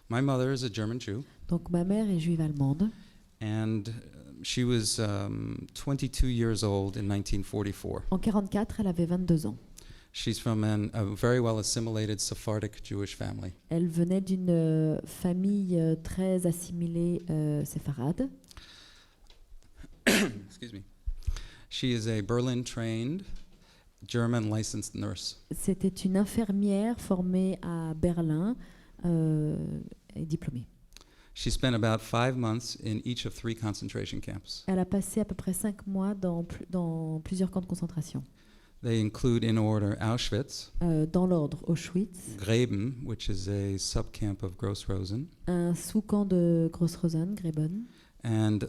My mother is a German Jew, Donc ma mère est juive allemande and she was 22 years old in 1944. En 1944, elle avait 22 ans. She's from a very well assimilated Sephardic Jewish family. Elle venait d'une famille très assimilée séfarade. Excuse me. She is a Berlin-trained German licensed nurse. C'était une infirmière formée à Berlin et diplômée. She spent about 5 months in each of 3 concentration camps. Elle a passé à peu près 5 mois dans plusieurs camps de concentration. They include, in order, Auschwitz, Dans l'ordre, Auschwitz, Gräben, which is a subcamp of Gross-Rosen, un sous-camp de Gross-Rosen, Graben, and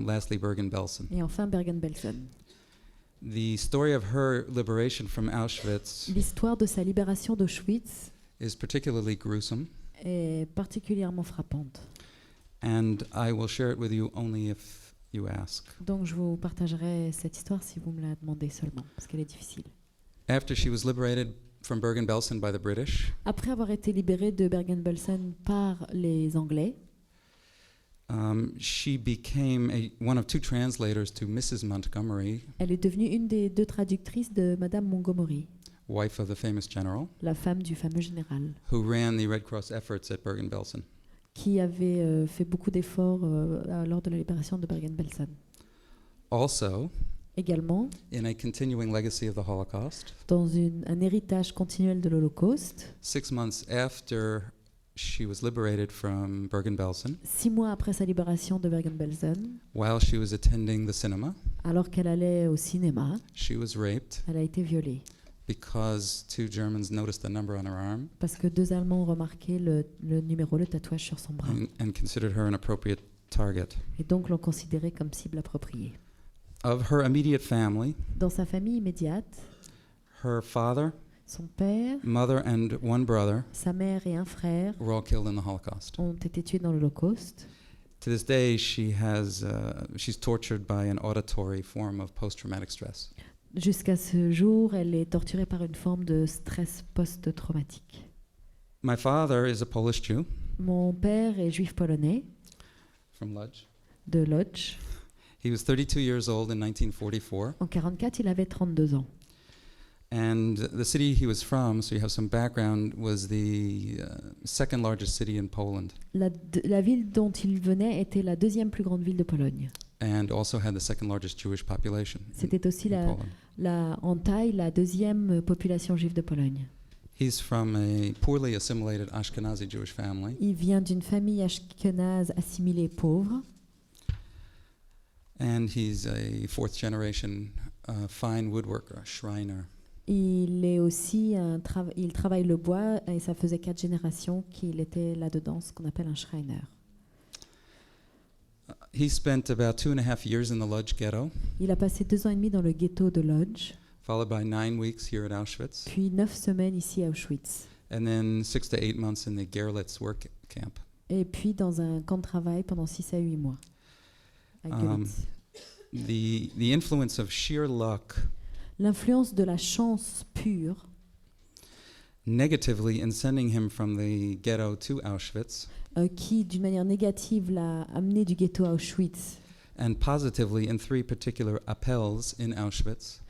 lastly Bergen-Belsen. et enfin Bergen-Belsen. The story of her liberation from Auschwitz L'histoire de sa libération d'Auschwitz is particularly gruesome, est particulièrement frappante. and I will share it with you only if you ask. Donc je vous partagerai cette histoire si vous me la demandez seulement, parce qu'elle est difficile. After she was liberated from Bergen-Belsen by the British, Après avoir été libérée de Bergen-Belsen par les Anglais, she became one of 2 translators to Mrs. Montgomery, elle est devenue une des 2 traductrices de Madame Montgomery, wife of the famous general, la femme du fameux général, who ran the Red Cross efforts at Bergen-Belsen. qui avait fait beaucoup d'efforts lors de la libération de Bergen-Belsen. Also, Également, in a continuing legacy of the Holocaust, dans un héritage continuel de l'Holocauste, 6 months after she was liberated from Bergen-Belsen, 6 mois après sa libération de Bergen-Belsen, while she was attending the cinema, alors qu'elle allait au cinéma, she was raped elle a été violée. because 2 Germans noticed the number on her arm Parce que 2 Allemands ont remarqué le numéro, le tatouage sur son bras, and considered her an appropriate target. et donc l'ont considérée comme cible appropriée. Of her immediate family, Dans sa famille immédiate, her father, son père, mother, and 1 brother sa mère et un frère were all killed in the Holocaust. ont été tués dans l'Holocauste. To this day, she's tortured by an auditory form of post-traumatic stress. Jusqu'à ce jour, elle est torturée par une forme de stress post-traumatique. My father is a Polish Jew Mon père est juif polonais from Lodz. de Lodz. He was 32 years old in 1944, En 1944, il avait 32 ans. and the city he was from, so you have some background, was the second largest city in Poland, La ville dont il venait était la 2e plus grande ville de Pologne. and also had the second largest Jewish population C'était aussi in Poland. en taille la 2e population juive de Pologne. He's from a poorly assimilated Ashkenazi Jewish family, Il vient d'une famille ashkénaze assimilée pauvre. and he's a 4th generation fine woodworker, a Shriner. Il est aussi il travaille le bois et ça faisait 4 générations qu'il était là-dedans, ce qu'on appelle un Schreiner. He spent about 2.5 years in the Lodz ghetto, Il a passé 2 ans et demi dans le ghetto de Lodz, followed by 9 weeks here at Auschwitz, puis 9 semaines ici à Auschwitz, and then 6 to 8 months in the Gerlitz work camp. et puis dans un camp de travail pendant 6 à 8 mois. À Görlitz. The influence of sheer luck L'influence de la chance pure negatively in sending him from the ghetto to Auschwitz, qui, d'une manière négative, l'a amené du ghetto à Auschwitz, and positively in 3 particular appels in Auschwitz,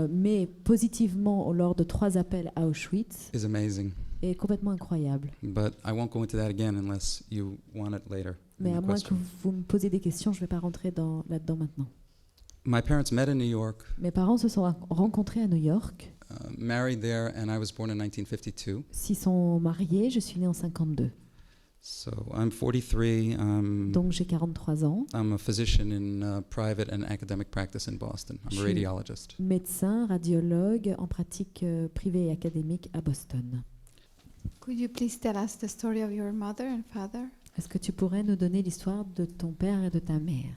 mais positivement lors de 3 appels à Auschwitz, is amazing. est complètement incroyable. But I won't go into that again unless you want it later. Mais in à the moins que question. vous me posiez des questions, je ne vais pas rentrer là-dedans maintenant. My parents met in New York, Mes parents se sont rencontrés à New York. married there, and I was born in 1952. S'ils sont mariés, je suis née en 52. So I'm 43. Donc j'ai 43 ans. I'm a physician in private and academic practice in Boston. I'm a Je suis radiologist. médecin, radiologue en pratique privée et académique à Boston. Could you please tell us the story of your mother and father? Est-ce que tu pourrais nous donner l'histoire de ton père et de ta mère?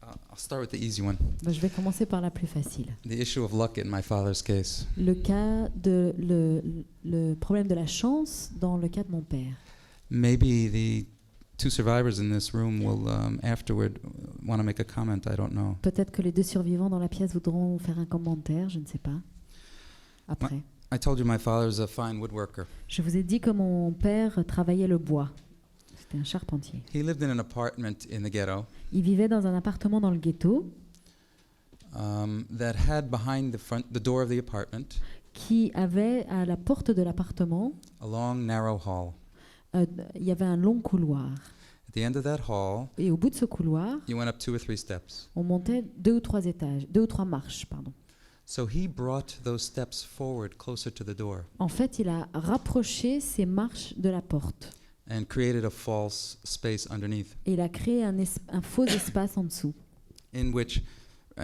I'll start with the easy one. Je vais commencer par la plus facile. The issue of luck in my father's case. Le problème de la chance dans le cas de mon père. Maybe the 2 survivors in this room will afterward want to make a comment. I don't know. Peut-être que les 2 survivants dans la pièce voudront faire un commentaire, je ne sais pas. Après. I told you my father was a fine woodworker. Je vous ai dit que mon père travaillait le bois. C'était un charpentier. He lived in an apartment in the ghetto Il vivait dans un appartement dans le ghetto that had behind the door of the apartment qui avait à la porte de l'appartement, a long, narrow hall. il y avait un long couloir. At the end of that hall, Et au bout de ce couloir, you went up 2 or 3 steps. on montait 2 ou 3 étages, 2 ou 3 marches, pardon. So he brought those steps forward closer to the door En fait, il a rapproché ces marches de la porte and created a false space underneath et il a créé un faux espace en dessous. in which,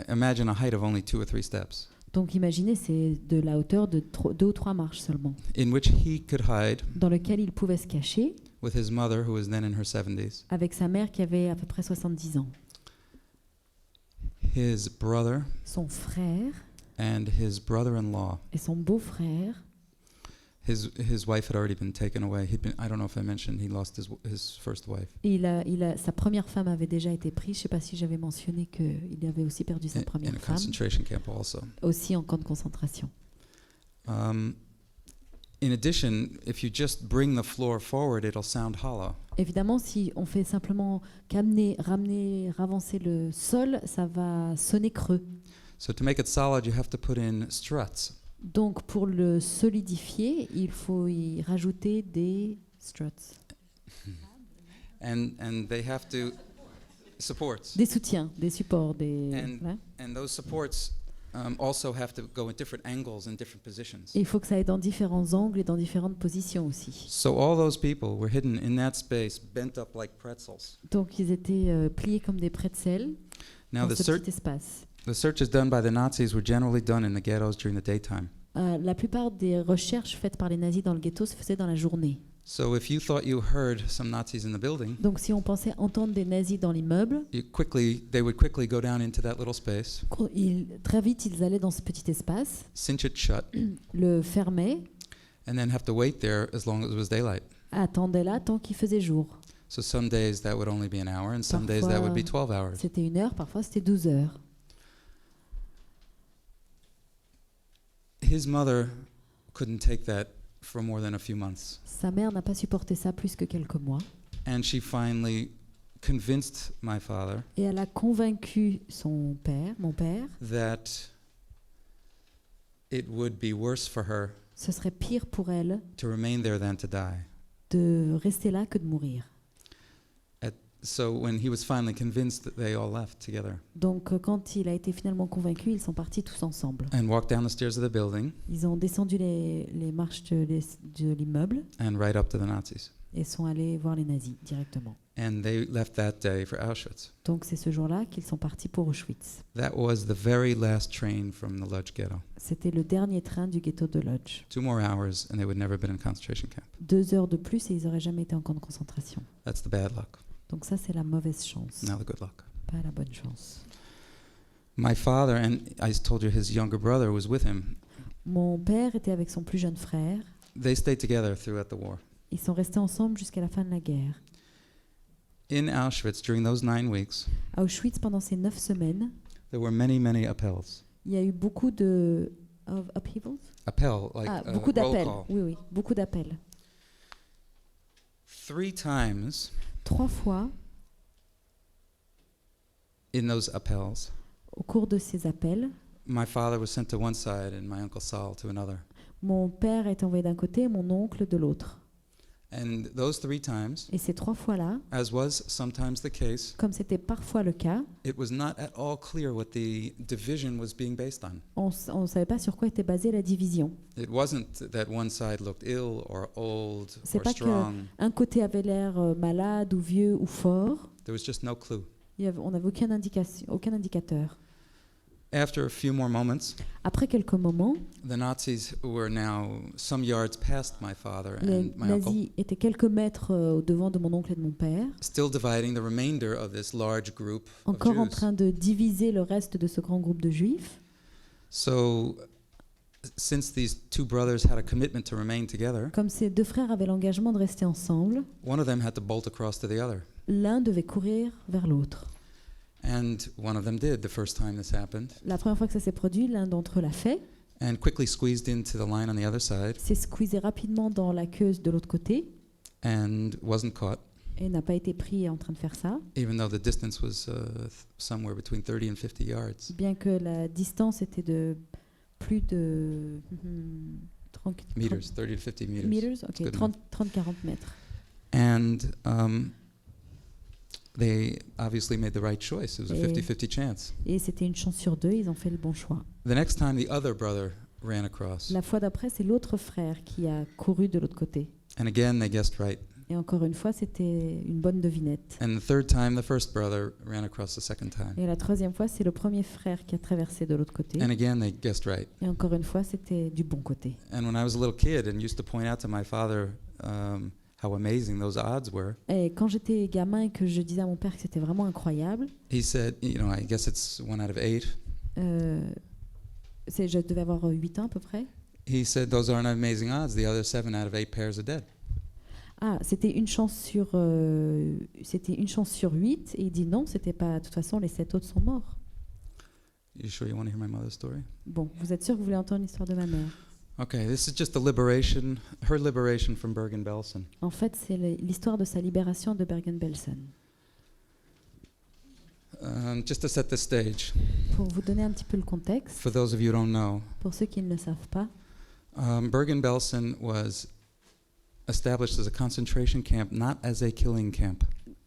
imagine a height of only 2 or 3 steps, Donc imaginez, c'est de la hauteur de 2 ou 3 marches seulement, in which he could hide dans lequel il pouvait se cacher with his mother, who was then in her 70s, avec sa mère qui avait à peu près 70 ans, his brother, son frère and his brother-in-law. et son beau-frère. His wife had already been taken away. I don't know if I mentioned, he lost his first wife. Et sa première femme avait déjà été prise. Je ne sais pas si j'avais mentionné qu'il avait aussi perdu sa In première a femme, concentration camp also. aussi en camp de concentration. In addition, if you just bring the floor forward, it'll sound hollow. Évidemment, si on fait simplement ravancer le sol, ça va sonner creux. So to make it solid, you have to put in struts. Donc, pour le solidifier, il faut y rajouter des struts, And they have to supports. des soutiens, des supports, And those supports also have to go at different angles and different positions. Et il faut que ça aille dans différents angles et dans différentes positions aussi. So all those people were hidden in that space, bent up like pretzels. Donc, ils étaient pliés comme des pretzels Now dans ce petit espace. the searches done by the Nazis were generally done in the ghettos during the daytime. La plupart des recherches faites par les nazis dans le ghetto se faisaient dans la journée. So if you thought you heard some Nazis in the building, Donc si on pensait entendre des nazis dans l'immeuble, they would quickly go down into that little space, très vite ils allaient dans ce petit espace, cinch it shut, le fermaient, and then have to wait there as long as it was daylight. attendaient là tant qu'il faisait jour. So some days that would only be an hour, and some days that would be 12 hours. C'était 1 heure, parfois c'était 12 heures. His mother couldn't take that for more than a few months. Sa mère n'a pas supporté ça plus que quelques mois. And she finally convinced my father Et elle a convaincu mon père, that it would be worse for her ce serait pire pour elle to remain there than to die. de rester là que de mourir. So when he was finally convinced, they all left together Donc quand il a été finalement convaincu, ils sont partis tous ensemble. and walked down the stairs of the building Ils ont descendu les marches de l'immeuble and right up to the Nazis. et sont allés voir les nazis directement. And they left that day for Auschwitz. Donc c'est ce jour-là qu'ils sont partis pour Auschwitz. That was the very last train from the Lodz ghetto. C'était le dernier train du ghetto de Lodz. 2 more hours and they would never been in concentration camp. 2 heures de plus et ils n'auraient jamais été en camp de concentration. That's the bad luck. Donc ça, c'est la mauvaise chance, Now the good luck. pas la bonne chance. My father, and I told you his younger brother was with him. Mon père était avec son plus jeune frère. They stayed together throughout the war. Ils sont restés ensemble jusqu'à la fin de la guerre. In Auschwitz, during those 9 weeks, À Auschwitz, pendant ces 9 semaines, there were many, many appels. il y a eu beaucoup de upheavals. Appel, like Beaucoup roll d'appels. call. Oui, beaucoup d'appels. 3 times 3 fois, in those appels, au cours de ces appels, my father was sent to one side and my uncle Saul to another. mon père est envoyé d'un côté et mon oncle de l'autre. And those 3 times, Et ces 3 fois-là, as was sometimes the case, comme c'était parfois le cas, it was not at all clear what the division was being based on. on ne savait pas sur quoi était basée la division. It wasn't that one side looked ill or old C'est or pas que strong. un côté avait l'air malade ou vieux ou fort. There was just no clue. On n'avait aucun indicateur. After a few more moments, Après quelques moments, the Nazis were now some yards past my father les and my uncle, nazis étaient quelques mètres au devant de mon oncle et de mon père, still dividing the remainder of this large group of encore en Jews. train de diviser le reste de ce grand groupe de juifs. So, since these 2 brothers had a commitment to remain together, Comme ces 2 frères avaient l'engagement de rester ensemble, one of them had to bolt across to the other. l'un devait courir vers l'autre. And one of them did the first time this happened. La première fois que ça s'est produit, l'un d'entre eux l'a fait. and quickly squeezed into the line on the other side s'est squeezé rapidement dans la queue de l'autre côté and wasn't caught, et n'a pas été pris en train de faire ça, even though the distance was somewhere between 30 and 50 yards. bien que la distance était de plus de 30 Meters, 30 to 50 meters. meters, ok, good 30-40 mètres. And they obviously made the right choice. It was a Et- 50-50 chance. Et c'était une chance sur deux, ils ont fait le bon choix. The next time, the other brother ran across. La fois d'après, c'est l'autre frère qui a couru de l'autre côté. And again, they guessed right. Et encore une fois, c'était une bonne devinette. And the third time, the first brother ran across the second time. Et la troisième fois, c'est le premier frère qui a traversé de l'autre côté. And again, they guessed right. Et encore une fois, c'était du bon côté. And when I was a little kid and used to point out to my father how amazing those odds were, Et quand j'étais gamin et que je disais à mon père que c'était vraiment incroyable, he said, you know, I guess it's 1 out of 8. je devais avoir 8 ans à peu près. He said, those aren't amazing odds. The other 7 out of 8 pairs are dead. Ah, c'était une chance sur 8. Et il dit non, c'était pas. De toute façon, les 7 autres sont morts. You sure you want to hear my mother's story? Bon, vous êtes sûr que vous voulez entendre l'histoire de ma mère? Okay, this is just her liberation from Bergen-Belsen. En fait, c'est l'histoire de sa libération de Bergen-Belsen. Just to set the stage, Pour vous donner un petit peu le contexte, for those of you who don't know, pour ceux qui ne le savent pas, Bergen-Belsen was established as a concentration camp, not as a killing camp.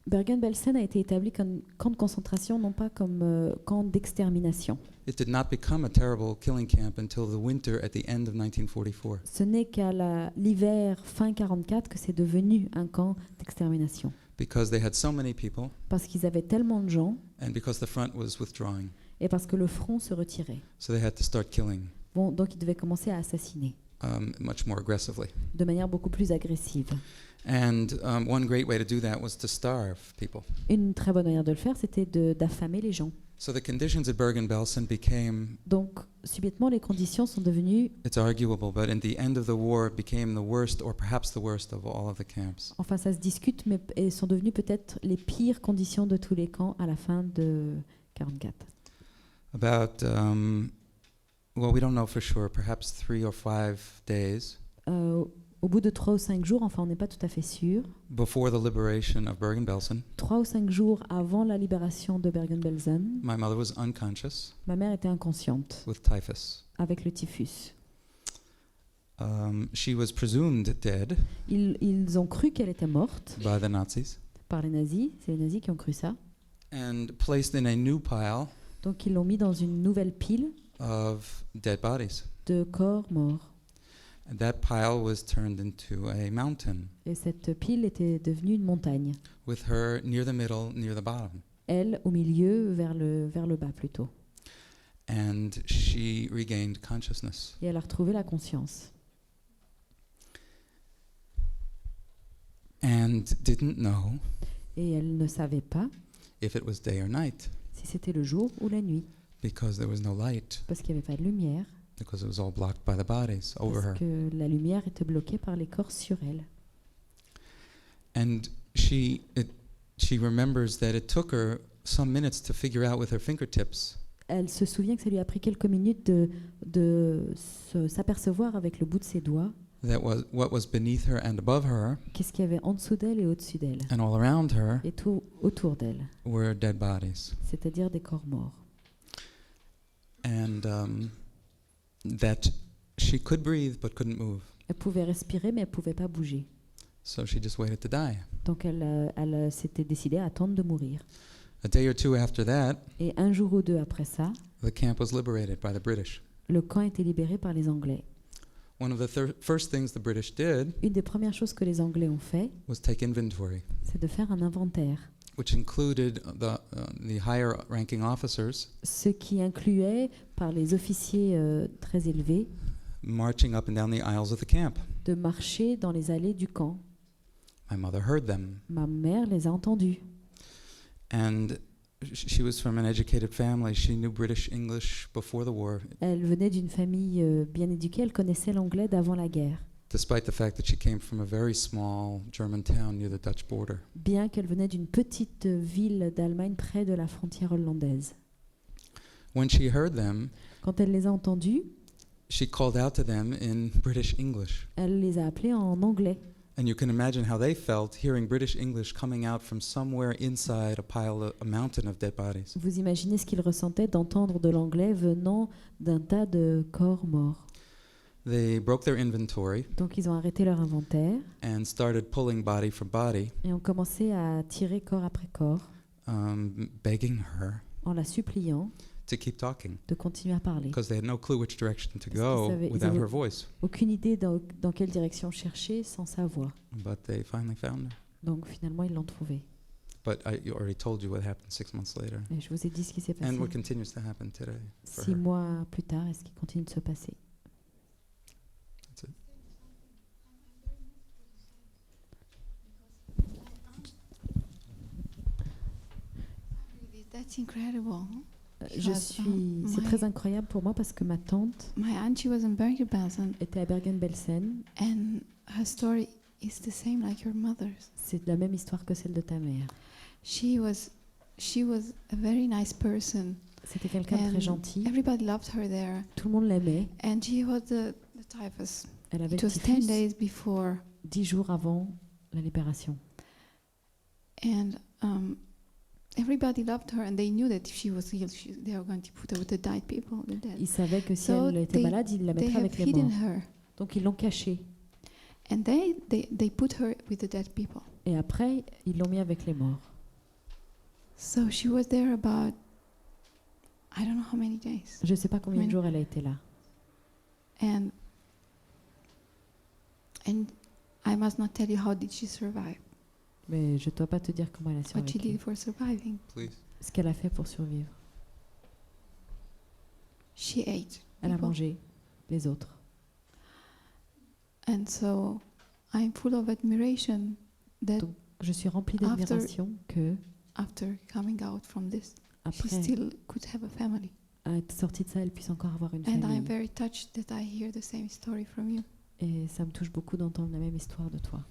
Bergen-Belsen a été établi comme camp de concentration, non pas comme camp d'extermination. It did not become a terrible killing camp until the winter at the end of 1944. Ce n'est qu'à l'hiver fin 44 que c'est devenu un camp d'extermination. Because they had so many people, Parce qu'ils avaient tellement de gens and because the front was withdrawing. et parce que le front se retirait. So they had to start killing Bon, donc ils devaient commencer à assassiner much more aggressively. de manière beaucoup plus agressive. And one great way to do that was to starve people. Une très bonne manière de le faire, c'était d'affamer les gens. So the conditions at Bergen-Belsen became, Donc, subitement, les conditions sont devenues, it's arguable, but at the end of the war became the worst or perhaps the worst of all of the camps. enfin ça se discute, mais elles sont devenues peut-être les pires conditions de tous les camps à la fin de 44. About, well, we don't know for sure, perhaps 3 or 5 days Au bout de 3 ou 5 jours, enfin on n'est pas tout à fait sûr, before the liberation of Bergen-Belsen, 3 ou 5 jours avant la libération de Bergen-Belsen, my mother was unconscious ma mère était inconsciente with typhus. avec le typhus. She was presumed dead Ils ont cru qu'elle était morte by the Nazis par les nazis, c'est les nazis qui ont cru ça. and placed in a new pile Donc ils l'ont mis dans une nouvelle pile of dead bodies. de corps morts. And that pile was turned into a mountain Et cette pile était devenue une montagne. with her near the middle, near the bottom. Elle au milieu, vers le bas plutôt. And she regained consciousness. Et elle a retrouvé la conscience. And didn't know Et elle ne savait pas if it was day or night si c'était le jour ou la nuit, because there was no light, parce qu'il n'y avait pas de lumière, because it was all blocked by the bodies over her. parce que la lumière était bloquée par les corps sur elle. And she remembers that it took her some minutes to figure out with her fingertips Elle se souvient que ça lui a pris quelques minutes de s'apercevoir avec le bout de ses doigts that what was beneath her and above her qu'est-ce qu'il y avait en dessous d'elle et au-dessus d'elle, and all around her et tout autour d'elle, were dead bodies. c'est-à-dire des corps morts. And that she could breathe but couldn't move. Elle pouvait respirer, mais elle ne pouvait pas bouger. So she just waited to die. Donc elle s'était décidée à attendre de mourir. A day or two after that, Et un jour ou deux après ça, the camp was liberated by the British. le camp a été libéré par les Anglais. One of the first things the British did Une des premières choses que les Anglais ont fait, was take inventory, c'est de faire un inventaire, which included the higher ranking officers ce qui incluait, par les officiers très élevés, marching up and down the aisles of the camp. de marcher dans les allées du camp. My mother heard them, Ma mère les a entendus. and she was from an educated family. She knew British English before the war, Elle venait d'une famille bien éduquée, elle connaissait l'anglais d'avant la guerre, despite the fact that she came from a very small German town near the Dutch border. bien qu'elle venait d'une petite ville d'Allemagne près de la frontière hollandaise. When she heard them, Quand elle les a entendus, she called out to them in British English. Elle les a appelés en anglais. And you can imagine how they felt hearing British English coming out from somewhere inside a mountain of dead bodies. Vous imaginez ce qu'ils ressentaient d'entendre de l'anglais venant d'un tas de corps morts. They broke their inventory Donc ils ont arrêté leur inventaire and started pulling body for body, et ont commencé à tirer corps après corps begging her en la suppliant to keep talking de continuer à parler. because they had no clue which direction to Parce qu'ils go savaient- ils without avaient- her voice. Aucune idée dans quelle direction chercher sans sa voix. But they finally found her. Donc finalement ils l'ont trouvée. But I already told you what happened 6 months later. Et je vous ai dit ce qui s'est passé. And what continues to happen today for 6 her. mois plus tard, et ce qui continue de se passer. That's it. That's incredible. Je Because, suis. C'est my- très incroyable pour moi parce que ma tante My auntie was in Bergen-Belsen, était à Bergen-Belsen. and her story is the same like your mother's. C'est la même histoire que celle de ta mère. She was a very nice person. C'était quelqu'un de très And gentil. everybody loved her there, Tout le monde l'aimait. and she was the typhus. Elle avait It le was 10 typhus days before, 10 jours avant la libération. and everybody loved her, and they knew that if she was ill, they were going to put her with the dead people, the dead. Ils savaient que si So elle était they- malade, ils la They mettraient have avec les hidden morts. her, Donc ils l'ont cachée. and they put her with the dead people. Et après, ils l'ont mis avec les morts. So she was there about, I don't know how many days. Je ne sais pas combien de Oui. jours elle a été là. And I must not tell you how did she survive, Mais je ne dois pas te dire comment elle a what she survécu. did for surviving. Please. Ce qu'elle a fait pour survivre. She ate Elle a people. mangé les autres. And so I'm full of admiration that Donc, je suis remplie After- d'admiration que, after coming out from this, she après still could have a family. être sortie de ça, elle puisse encore avoir une And I'm famille. very touched that I hear the same story from you. Et ça me touche beaucoup d'entendre la même histoire de toi.